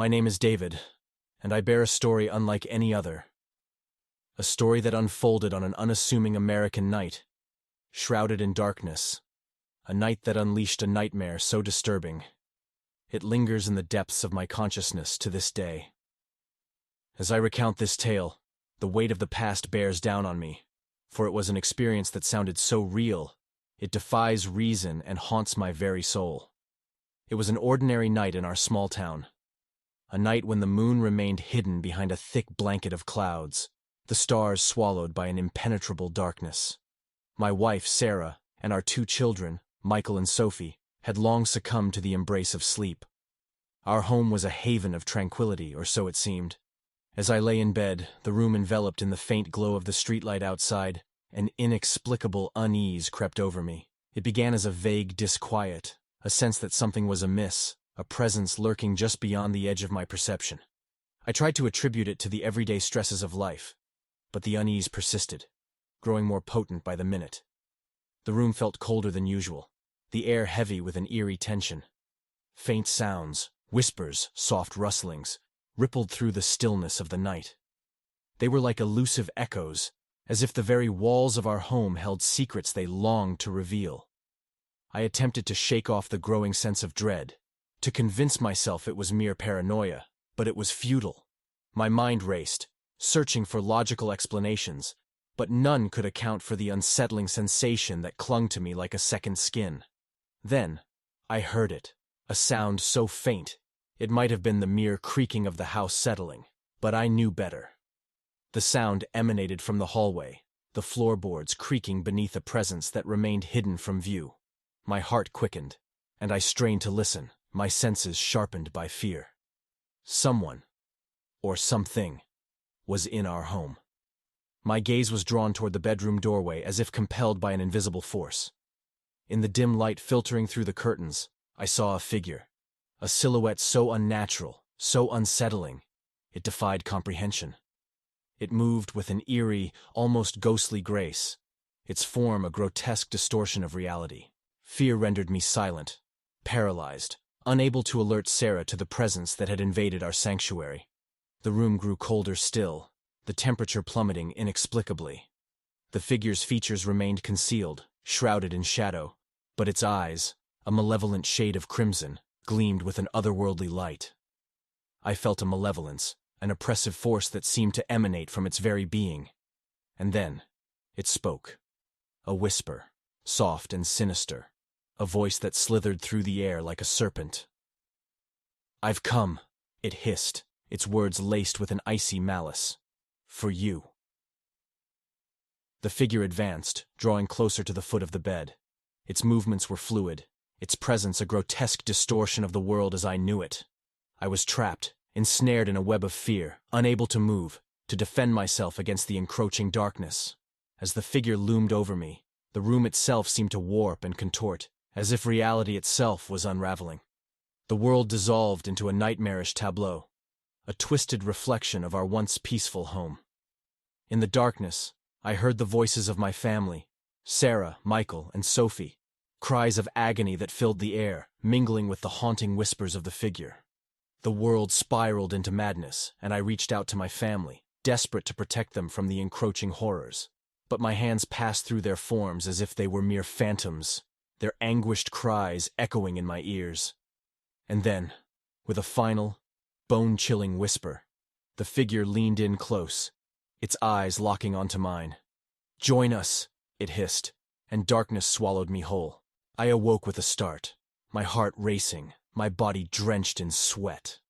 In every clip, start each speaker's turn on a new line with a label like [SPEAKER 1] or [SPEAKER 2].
[SPEAKER 1] My name is David, and I bear a story unlike any other. A story that unfolded on an unassuming American night, shrouded in darkness. A night that unleashed a nightmare so disturbing. It lingers in the depths of my consciousness to this day. As I recount this tale, the weight of the past bears down on me, for it was an experience that sounded so real, it defies reason and haunts my very soul. It was an ordinary night in our small town. A night when the moon remained hidden behind a thick blanket of clouds, the stars swallowed by an impenetrable darkness. My wife, Sarah, and our 2 children, Michael and Sophie, had long succumbed to the embrace of sleep. Our home was a haven of tranquility, or so it seemed. As I lay in bed, the room enveloped in the faint glow of the streetlight outside, an inexplicable unease crept over me. It began as a vague disquiet, a sense that something was amiss, a presence lurking just beyond the edge of my perception. I tried to attribute it to the everyday stresses of life, but the unease persisted, growing more potent by the minute. The room felt colder than usual, the air heavy with an eerie tension. Faint sounds, whispers, soft rustlings, rippled through the stillness of the night. They were like elusive echoes, as if the very walls of our home held secrets they longed to reveal. I attempted to shake off the growing sense of dread, to convince myself it was mere paranoia, but it was futile. My mind raced, searching for logical explanations, but none could account for the unsettling sensation that clung to me like a second skin. Then, I heard it, a sound so faint, it might have been the mere creaking of the house settling, but I knew better. The sound emanated from the hallway, the floorboards creaking beneath a presence that remained hidden from view. My heart quickened, and I strained to listen, my senses sharpened by fear. Someone, or something, was in our home. My gaze was drawn toward the bedroom doorway as if compelled by an invisible force. In the dim light filtering through the curtains, I saw a figure, a silhouette so unnatural, so unsettling, it defied comprehension. It moved with an eerie, almost ghostly grace, its form a grotesque distortion of reality. Fear rendered me silent, paralyzed, unable to alert Sarah to the presence that had invaded our sanctuary. The room grew colder still, the temperature plummeting inexplicably. The figure's features remained concealed, shrouded in shadow, but its eyes, a malevolent shade of crimson, gleamed with an otherworldly light. I felt a malevolence, an oppressive force that seemed to emanate from its very being. And then, it spoke. A whisper, soft and sinister, a voice that slithered through the air like a serpent. "I've come," it hissed, its words laced with an icy malice. "For you." The figure advanced, drawing closer to the foot of the bed. Its movements were fluid, its presence a grotesque distortion of the world as I knew it. I was trapped, ensnared in a web of fear, unable to move, to defend myself against the encroaching darkness. As the figure loomed over me, the room itself seemed to warp and contort, as if reality itself was unraveling. The world dissolved into a nightmarish tableau, a twisted reflection of our once peaceful home. In the darkness, I heard the voices of my family, Sarah, Michael, and Sophie, cries of agony that filled the air, mingling with the haunting whispers of the figure. The world spiraled into madness, and I reached out to my family, desperate to protect them from the encroaching horrors. But my hands passed through their forms as if they were mere phantoms, their anguished cries echoing in my ears. And then, with a final, bone-chilling whisper, the figure leaned in close, its eyes locking onto mine. "Join us," it hissed, and darkness swallowed me whole. I awoke with a start, my heart racing, my body drenched in sweat.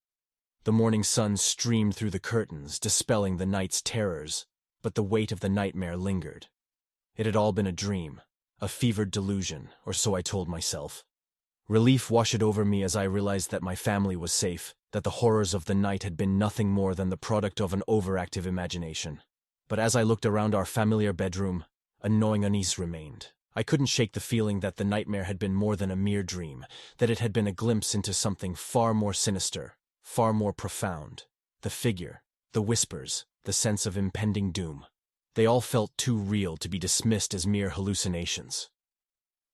[SPEAKER 1] The morning sun streamed through the curtains, dispelling the night's terrors, but the weight of the nightmare lingered. It had all been a dream, a fevered delusion, or so I told myself. Relief washed over me as I realized that my family was safe, that the horrors of the night had been nothing more than the product of an overactive imagination. But as I looked around our familiar bedroom, a gnawing unease remained. I couldn't shake the feeling that the nightmare had been more than a mere dream, that it had been a glimpse into something far more sinister, far more profound. The figure, the whispers, the sense of impending doom. They all felt too real to be dismissed as mere hallucinations.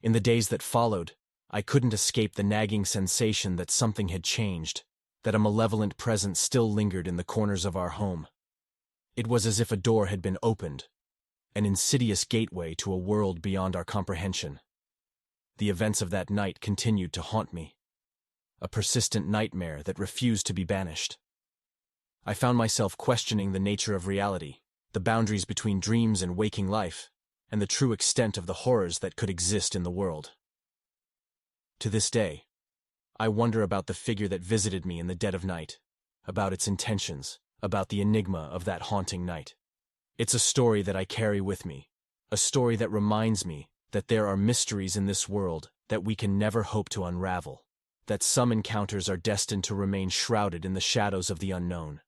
[SPEAKER 1] In the days that followed, I couldn't escape the nagging sensation that something had changed, that a malevolent presence still lingered in the corners of our home. It was as if a door had been opened, an insidious gateway to a world beyond our comprehension. The events of that night continued to haunt me, a persistent nightmare that refused to be banished. I found myself questioning the nature of reality, the boundaries between dreams and waking life, and the true extent of the horrors that could exist in the world. To this day, I wonder about the figure that visited me in the dead of night, about its intentions, about the enigma of that haunting night. It's a story that I carry with me, a story that reminds me that there are mysteries in this world that we can never hope to unravel, that some encounters are destined to remain shrouded in the shadows of the unknown.